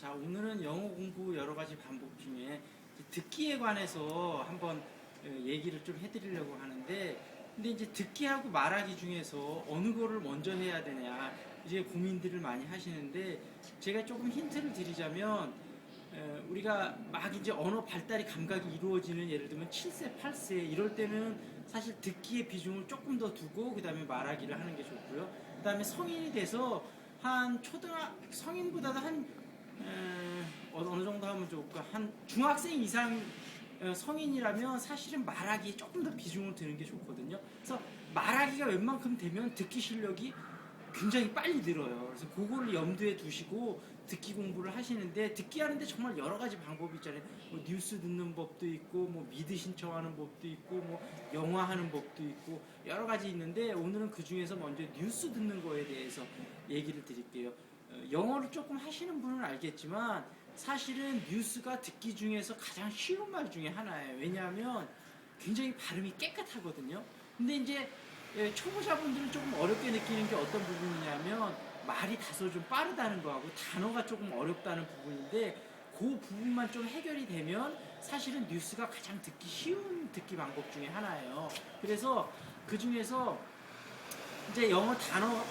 자, 오늘은 영어 공부 여러 가지 방법 중에 듣기에 관해서 한번 얘기를 좀 해드리려고 하는데, 근데 이제 듣기하고 말하기 중에서 어느 거를 먼저 해야 되냐, 이제 고민들을 많이 하시는데, 제가 조금 힌트를 드리자면, 우리가 막 이제 언어 발달이 감각이 이루어지는, 예를 들면 7세, 8세 이럴 때는 사실 듣기의 비중을 조금 더 두고 그 다음에 말하기를 하는 게 좋고요. 그 다음에 성인이 돼서 한 성인보다도 한 어느 정도 하면 좋을까? 한 중학생 이상 성인이라면 사실은 말하기에 조금 더 비중을 두는 게 좋거든요. 그래서 말하기가 웬만큼 되면 듣기 실력이 굉장히 빨리 늘어요. 그래서 그거를 염두에 두시고 듣기 공부를 하시는데, 듣기 하는데 정말 여러 가지 방법이 있잖아요. 뭐 뉴스 듣는 법도 있고, 뭐 미드 신청하는 법도 있고, 뭐 영화 하는 법도 있고, 여러 가지 있는데, 오늘은 그 중에서 먼저 뉴스 듣는 거에 대해서 얘기를 드릴게요. 영어를 조금 하시는 분은 알겠지만 사실은 뉴스가 듣기 중에서 가장 쉬운 말 중에 하나예요. 왜냐하면 굉장히 발음이 깨끗하거든요. 근데 이제 초보자분들은 조금 어렵게 느끼는 게 어떤 부분이냐면, 말이 다소 좀 빠르다는 거하고 단어가 조금 어렵다는 부분인데, 그 부분만 좀 해결이 되면 사실은 뉴스가 가장 듣기 쉬운 듣기 방법 중에 하나예요. 그래서 그 중에서 이제 영어 단어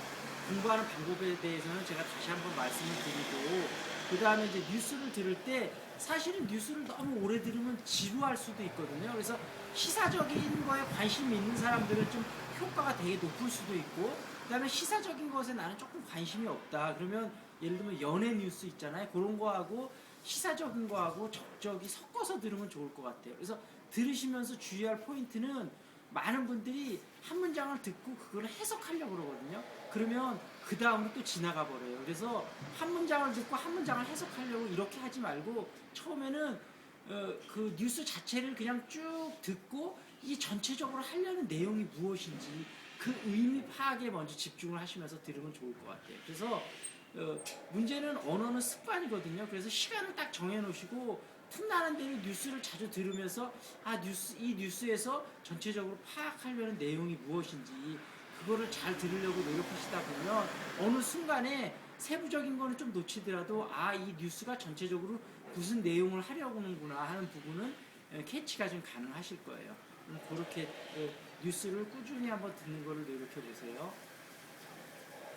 공부하는 방법에 대해서는 제가 다시 한번 말씀을 드리고, 그 다음에 이제 뉴스를 들을 때 사실은 뉴스를 너무 오래 들으면 지루할 수도 있거든요. 그래서 시사적인 거에 관심이 있는 사람들은 좀 효과가 되게 높을 수도 있고, 그 다음에 시사적인 것에 나는 조금 관심이 없다 그러면, 예를 들면 연예 뉴스 있잖아요. 그런 거하고 시사적인 거하고 적절히 섞어서 들으면 좋을 것 같아요. 그래서 들으시면서 주의할 포인트는, 많은 분들이 한 문장을 듣고 그걸 해석하려고 그러거든요. 그러면 그 다음으로 또 지나가 버려요. 그래서 한 문장을 듣고 한 문장을 해석하려고 이렇게 하지 말고, 처음에는 그 뉴스 자체를 그냥 쭉 듣고 이 전체적으로 하려는 내용이 무엇인지 그 의미 파악에 먼저 집중을 하시면서 들으면 좋을 것 같아요. 그래서 문제는 언어는 습관이거든요. 그래서 시간을 딱 정해놓으시고 틈나는 대로 뉴스를 자주 들으면서, 이 뉴스에서 전체적으로 파악하려는 내용이 무엇인지 그거를 잘 들으려고 노력하시다 보면 어느 순간에 세부적인 거는 좀 놓치더라도, 이 뉴스가 전체적으로 무슨 내용을 하려고 하는구나 하는 부분은 캐치가 좀 가능하실 거예요. 그렇게 뉴스를 꾸준히 한번 듣는 거를 노력해 보세요.